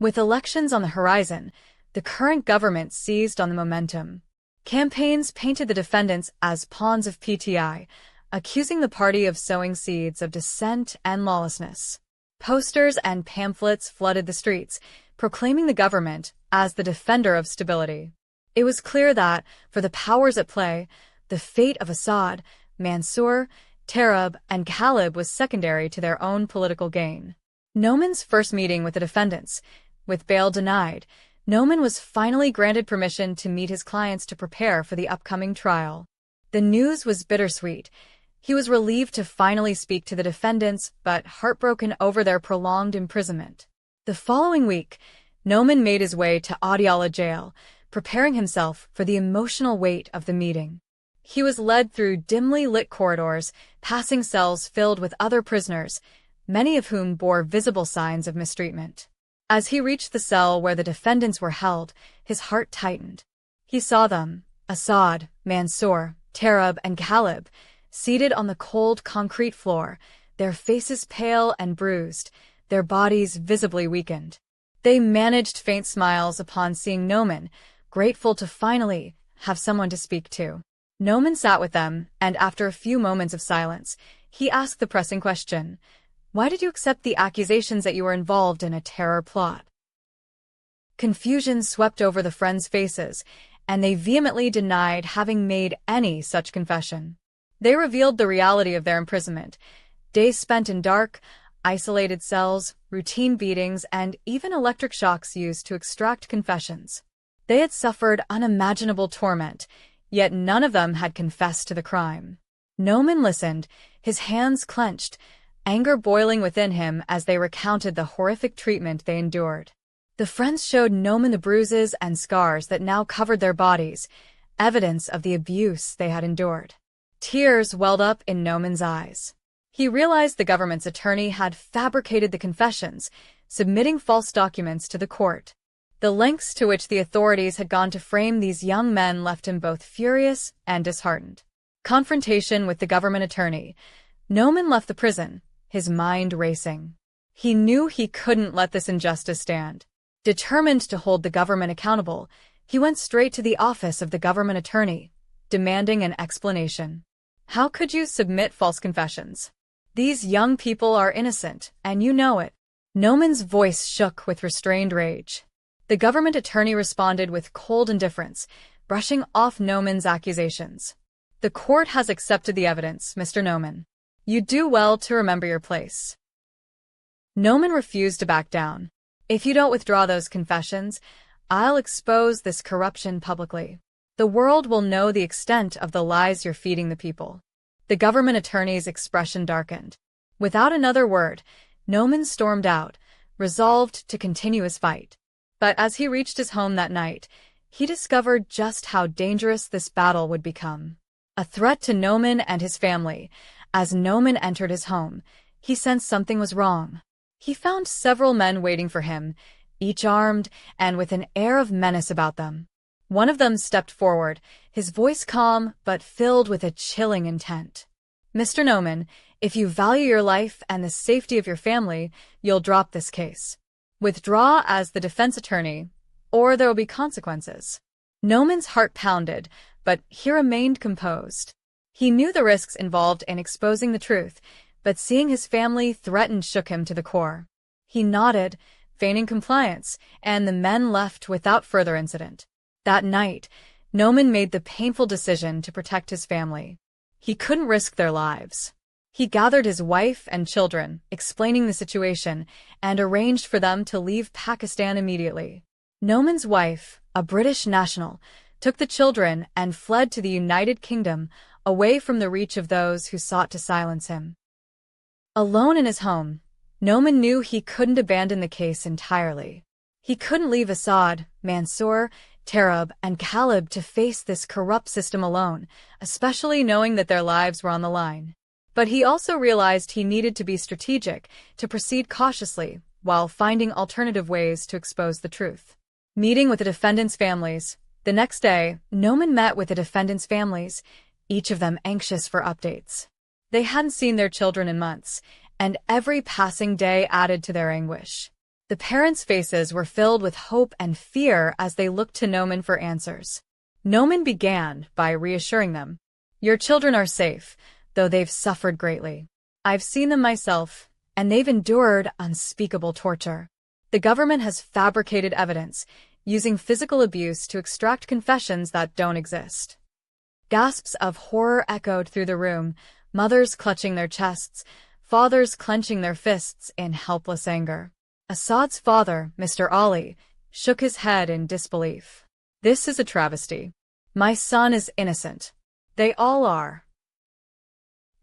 With elections on the horizon, the current government seized on the momentum. Campaigns painted the defendants as pawns of PTI, accusing the party of sowing seeds of dissent and lawlessness. Posters and pamphlets flooded the streets, proclaiming the government as the defender of stability. It was clear that, for the powers at play, the fate of Assad, Mansour, Tarab, and Khalib was secondary to their own political gain. Noman's first meeting with the defendants. With bail denied, Noman was finally granted permission to meet his clients to prepare for the upcoming trial. The news was bittersweet. He was relieved to finally speak to the defendants, but heartbroken over their prolonged imprisonment. The following week, Noman made his way to Adiala jail, preparing himself for the emotional weight of the meeting. He was led through dimly lit corridors, passing cells filled with other prisoners, many of whom bore visible signs of mistreatment. As he reached the cell where the defendants were held, his heart tightened. He saw them, Assad, Mansour, Tarab, and Khalib, seated on the cold concrete floor, their faces pale and bruised, their bodies visibly weakened. They managed faint smiles upon seeing Noman, grateful to finally have someone to speak to. Noman sat with them, and after a few moments of silence, he asked the pressing question, "Why did you accept the accusations that you were involved in a terror plot?" Confusion swept over the friends' faces, and they vehemently denied having made any such confession. They revealed the reality of their imprisonment: days spent in dark, isolated cells, routine beatings, and even electric shocks used to extract confessions. They had suffered unimaginable torment, yet none of them had confessed to the crime. Noman listened, his hands clenched, anger boiling within him as they recounted the horrific treatment they endured. The friends showed Noman the bruises and scars that now covered their bodies, evidence of the abuse they had endured. Tears welled up in Noman's eyes. He realized the government's attorney had fabricated the confessions, submitting false documents to the court. The lengths to which the authorities had gone to frame these young men left him both furious and disheartened. Confrontation with the government attorney. Noman left the prison, his mind racing. He knew he couldn't let this injustice stand. Determined to hold the government accountable, he went straight to the office of the government attorney, demanding an explanation. "How could you submit false confessions? These young people are innocent, and you know it." Noman's voice shook with restrained rage. The government attorney responded with cold indifference, brushing off Noman's accusations. "The court has accepted the evidence, Mr. Noman. You do well to remember your place." Noman refused to back down. "If you don't withdraw those confessions, I'll expose this corruption publicly. The world will know the extent of the lies you're feeding the people." The government attorney's expression darkened. Without another word, Noman stormed out, resolved to continue his fight. But as he reached his home that night, he discovered just how dangerous this battle would become. A threat to Noman and his family. As Noman entered his home, he sensed something was wrong. He found several men waiting for him, each armed and with an air of menace about them. One of them stepped forward, his voice calm but filled with a chilling intent. "Mr. Noman, if you value your life and the safety of your family, you'll drop this case. Withdraw as the defense attorney, or there will be consequences." Noman's heart pounded, but he remained composed. He knew the risks involved in exposing the truth, but seeing his family threatened shook him to the core. He nodded, feigning compliance, and the men left without further incident. That night, Noman made the painful decision to protect his family. He couldn't risk their lives. He gathered his wife and children, explaining the situation, and arranged for them to leave Pakistan immediately. Noman's wife, a British national, took the children and fled to the United Kingdom, away from the reach of those who sought to silence him. Alone in his home, Noman knew he couldn't abandon the case entirely. He couldn't leave Assad, Mansour, Tarab, and Khalib to face this corrupt system alone, especially knowing that their lives were on the line. But he also realized he needed to be strategic, to proceed cautiously, while finding alternative ways to expose the truth. Meeting with the defendants' families. The next day, Noman met with the defendants' families, each of them anxious for updates. They hadn't seen their children in months, and every passing day added to their anguish. The parents' faces were filled with hope and fear as they looked to Noman for answers. Noman began by reassuring them. Your children are safe, though they've suffered greatly. I've seen them myself, and they've endured unspeakable torture. The government has fabricated evidence, using physical abuse to extract confessions that don't exist. Gasps of horror echoed through the room, mothers clutching their chests, fathers clenching their fists in helpless anger. Assad's father, Mr. Ali, shook his head in disbelief. This is a travesty. My son is innocent. They all are.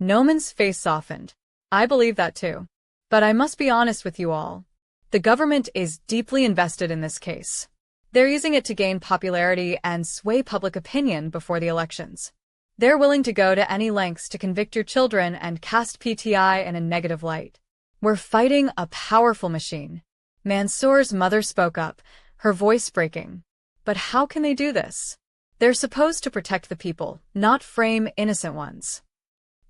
Noman's face softened. I believe that too. But I must be honest with you all. The government is deeply invested in this case. They're using it to gain popularity and sway public opinion before the elections. They're willing to go to any lengths to convict your children and cast PTI in a negative light. We're fighting a powerful machine. Mansoor's mother spoke up, her voice breaking. But how can they do this? They're supposed to protect the people, not frame innocent ones.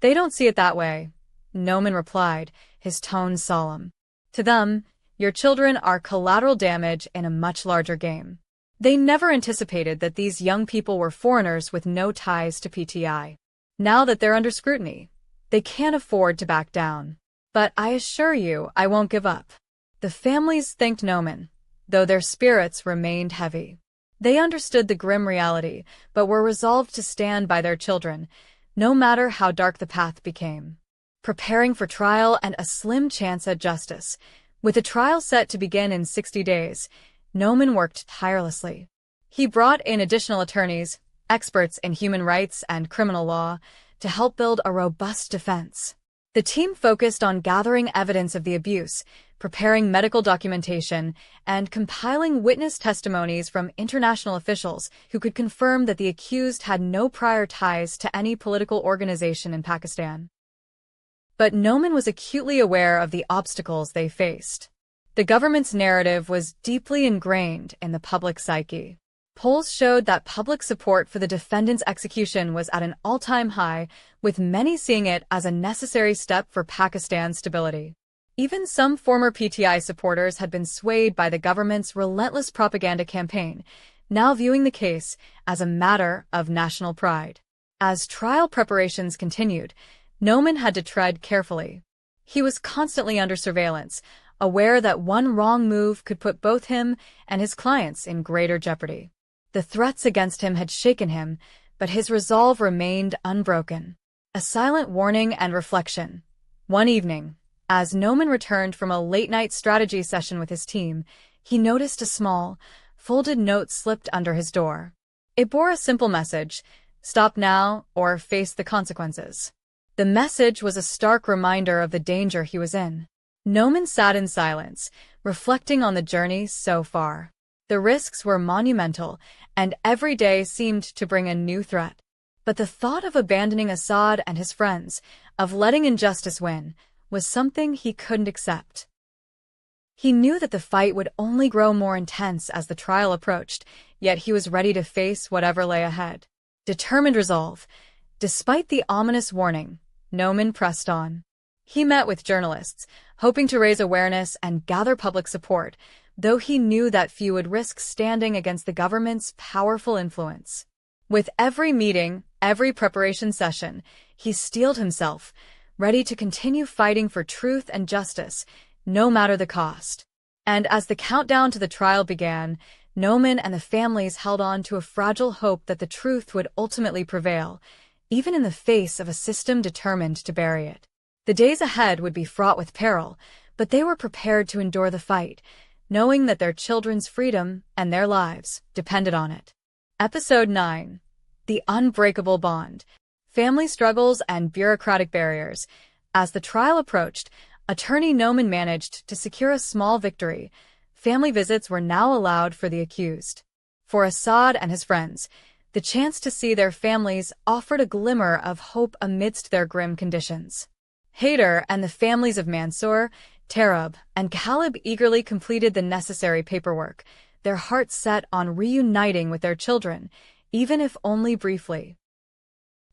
They don't see it that way, Noman replied, his tone solemn. To them, your children are collateral damage in a much larger game. They never anticipated that these young people were foreigners with no ties to PTI. Now that they're under scrutiny, they can't afford to back down. But I assure you, I won't give up. The families thanked Noman, though their spirits remained heavy. They understood the grim reality, but were resolved to stand by their children, no matter how dark the path became. Preparing for trial and a slim chance at justice. With the trial set to begin in 60 days, Noman worked tirelessly. He brought in additional attorneys, experts in human rights and criminal law, to help build a robust defense. The team focused on gathering evidence of the abuse, preparing medical documentation, and compiling witness testimonies from international officials who could confirm that the accused had no prior ties to any political organization in Pakistan. But Noman was acutely aware of the obstacles they faced. The government's narrative was deeply ingrained in the public psyche. Polls showed that public support for the defendant's execution was at an all-time high, with many seeing it as a necessary step for Pakistan's stability. Even some former PTI supporters had been swayed by the government's relentless propaganda campaign, now viewing the case as a matter of national pride. As trial preparations continued, Noman had to tread carefully. He was constantly under surveillance, aware that one wrong move could put both him and his clients in greater jeopardy. The threats against him had shaken him, but his resolve remained unbroken. A silent warning and reflection. One evening, as Noman returned from a late-night strategy session with his team, he noticed a small, folded note slipped under his door. It bore a simple message: stop now or face the consequences. The message was a stark reminder of the danger he was in. Noman sat in silence, reflecting on the journey so far. The risks were monumental, and every day seemed to bring a new threat. But the thought of abandoning Assad and his friends, of letting injustice win, was something he couldn't accept. He knew that the fight would only grow more intense as the trial approached, yet he was ready to face whatever lay ahead. Determined resolve. Despite the ominous warning, Noman pressed on. He met with journalists, hoping to raise awareness and gather public support, though he knew that few would risk standing against the government's powerful influence. With every meeting, every preparation session, he steeled himself, ready to continue fighting for truth and justice, no matter the cost. And as the countdown to the trial began, Noman and the families held on to a fragile hope that the truth would ultimately prevail, even in the face of a system determined to bury it. The days ahead would be fraught with peril, but they were prepared to endure the fight, knowing that their children's freedom and their lives depended on it. Episode 9. The Unbreakable Bond. Family Struggles and Bureaucratic Barriers. As the trial approached, attorney Noman managed to secure a small victory. Family visits were now allowed for the accused. For Assad and his friends, the chance to see their families offered a glimmer of hope amidst their grim conditions. Haider and the families of Mansoor, Tarab, and Khalib eagerly completed the necessary paperwork, their hearts set on reuniting with their children, even if only briefly.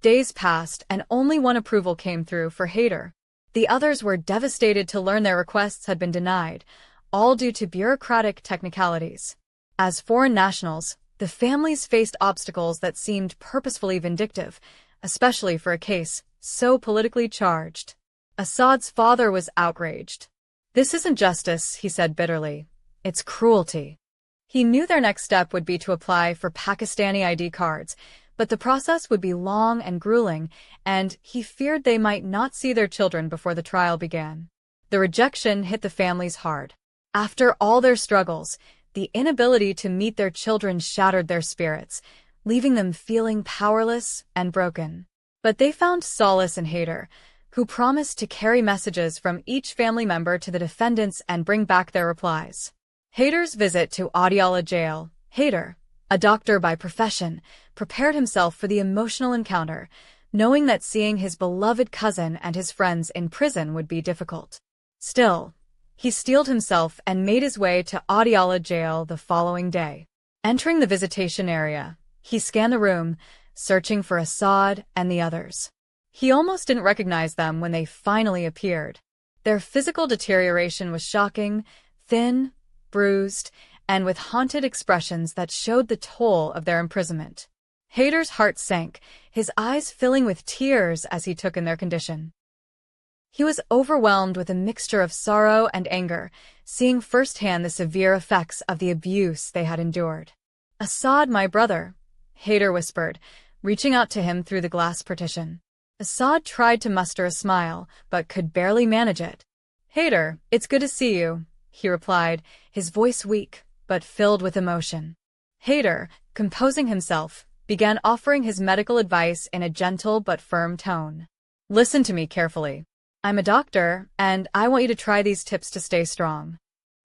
Days passed and only one approval came through for Haider. The others were devastated to learn their requests had been denied, all due to bureaucratic technicalities. As foreign nationals, the families faced obstacles that seemed purposefully vindictive, especially for a case so politically charged. Assad's father was outraged. "This isn't justice," he said bitterly. "It's cruelty." He knew their next step would be to apply for Pakistani ID cards, but the process would be long and grueling, and he feared they might not see their children before the trial began. The rejection hit the families hard. After all their struggles, the inability to meet their children shattered their spirits, leaving them feeling powerless and broken. But they found solace in Haider, who promised to carry messages from each family member to the defendants and bring back their replies. Haider's visit to Adiala jail. Haider, a doctor by profession, prepared himself for the emotional encounter, knowing that seeing his beloved cousin and his friends in prison would be difficult. Still, he steeled himself and made his way to Adiala jail the following day. Entering the visitation area, he scanned the room, searching for Assad and the others. He almost didn't recognize them when they finally appeared. Their physical deterioration was shocking, thin, bruised, and with haunted expressions that showed the toll of their imprisonment. Haider's heart sank, his eyes filling with tears as he took in their condition. He was overwhelmed with a mixture of sorrow and anger, seeing firsthand the severe effects of the abuse they had endured. "Assad, my brother," Haider whispered, reaching out to him through the glass partition. Assad tried to muster a smile, but could barely manage it. "Haider, it's good to see you," he replied, his voice weak, but filled with emotion. Haider, composing himself, began offering his medical advice in a gentle but firm tone. "Listen to me carefully. I'm a doctor, and I want you to try these tips to stay strong."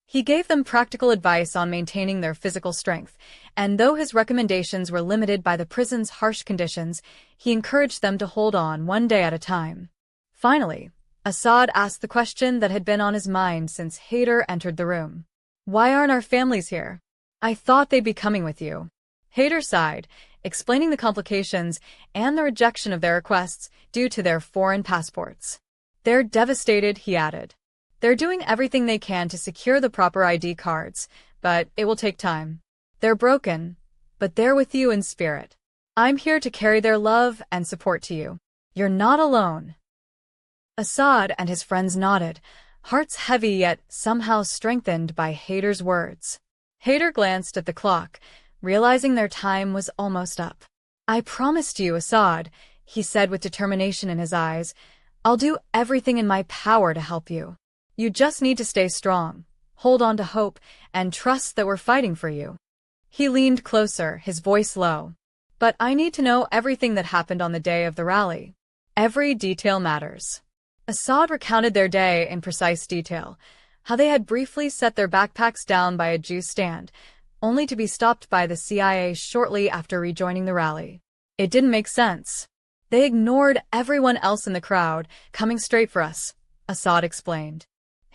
He gave them practical advice on maintaining their physical strength, and though his recommendations were limited by the prison's harsh conditions, he encouraged them to hold on one day at a time. Finally, Assad asked the question that had been on his mind since Haider entered the room. "Why aren't our families here? I thought they'd be coming with you." Haider sighed, explaining the complications and the rejection of their requests due to their foreign passports. "They're devastated," he added. "They're doing everything they can to secure the proper ID cards, but it will take time. They're broken, but they're with you in spirit. I'm here to carry their love and support to you. You're not alone." Assad and his friends nodded, hearts heavy yet somehow strengthened by Haider's words. Haider glanced at the clock, realizing their time was almost up. "I promised you, Assad," he said with determination in his eyes. "I'll do everything in my power to help you. You just need to stay strong, hold on to hope, and trust that we're fighting for you." He leaned closer, his voice low. "But I need to know everything that happened on the day of the rally. Every detail matters." Assad recounted their day in precise detail, how they had briefly set their backpacks down by a juice stand, only to be stopped by the CIA shortly after rejoining the rally. It didn't make sense. "They ignored everyone else in the crowd, coming straight for us," Assad explained.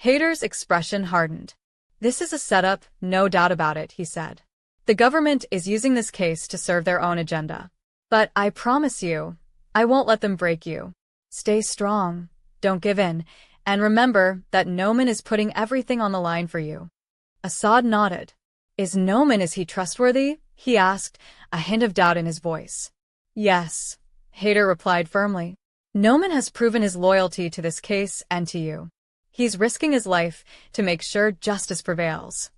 Haider's expression hardened. "This is a setup, no doubt about it," he said. "The government is using this case to serve their own agenda. But I promise you, I won't let them break you. Stay strong, don't give in, and remember that Noman is putting everything on the line for you." Assad nodded. "Is he trustworthy?" he asked, a hint of doubt in his voice. "Yes," Haider replied firmly. "Noman has proven his loyalty to this case and to you. He's risking his life to make sure justice prevails."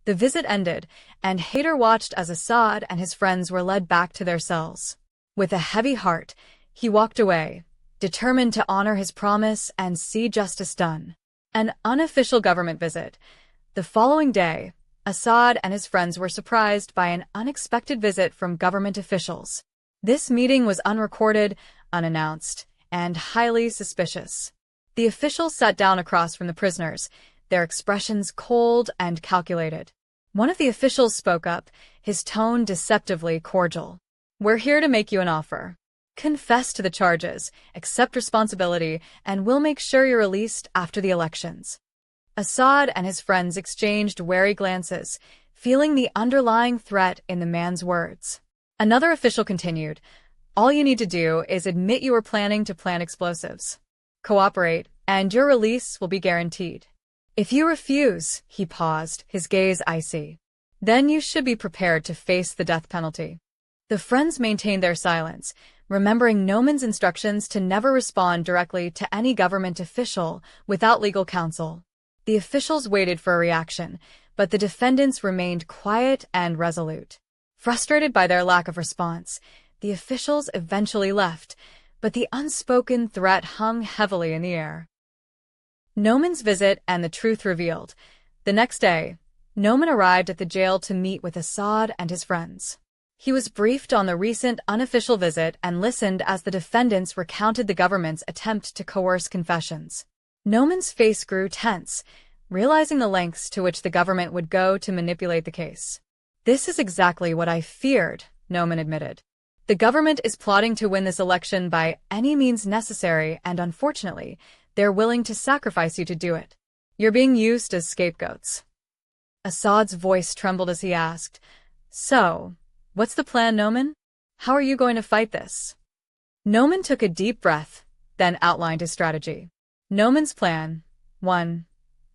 The visit ended, and Haider watched as Assad and his friends were led back to their cells. With a heavy heart, he walked away, determined to honor his promise and see justice done. An unofficial government visit. The following day, Assad and his friends were surprised by an unexpected visit from government officials. This meeting was unrecorded, unannounced, and highly suspicious. The officials sat down across from the prisoners, their expressions cold and calculated. One of the officials spoke up, his tone deceptively cordial. "We're here to make you an offer. Confess to the charges, accept responsibility, and we'll make sure you're released after the elections." Assad and his friends exchanged wary glances, feeling the underlying threat in the man's words. Another official continued, "All you need to do is admit you were planning to plant explosives. Cooperate, and your release will be guaranteed." If you refuse, he paused, his gaze icy, then you should be prepared to face the death penalty. The friends maintained their silence, remembering Noman's instructions to never respond directly to any government official without legal counsel. The officials waited for a reaction, but the defendants remained quiet and resolute. Frustrated by their lack of response, the officials eventually left, but the unspoken threat hung heavily in the air. Noman's visit and the truth revealed. The next day, Noman arrived at the jail to meet with Assad and his friends. He was briefed on the recent unofficial visit and listened as the defendants recounted the government's attempt to coerce confessions. Noman's face grew tense, realizing the lengths to which the government would go to manipulate the case. This is exactly what I feared, Noman admitted. The government is plotting to win this election by any means necessary, and unfortunately, they're willing to sacrifice you to do it. You're being used as scapegoats. Assad's voice trembled as he asked, "So, what's the plan, Noman? How are you going to fight this?" Noman took a deep breath, then outlined his strategy. Noman's plan: 1.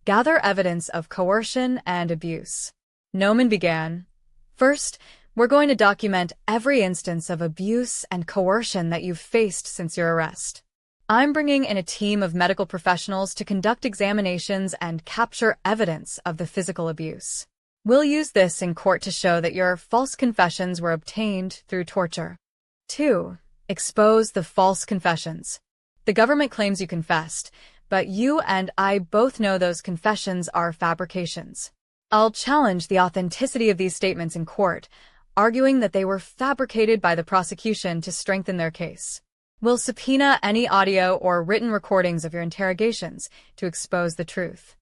Gather evidence of coercion and abuse. Noman began, "First, we're going to document every instance of abuse and coercion that you've faced since your arrest. I'm bringing in a team of medical professionals to conduct examinations and capture evidence of the physical abuse. We'll use this in court to show that your false confessions were obtained through torture. 2. Expose the false confessions. The government claims you confessed, but you and I both know those confessions are fabrications. I'll challenge the authenticity of these statements in court, arguing that they were fabricated by the prosecution to strengthen their case. We'll subpoena any audio or written recordings of your interrogations to expose the truth.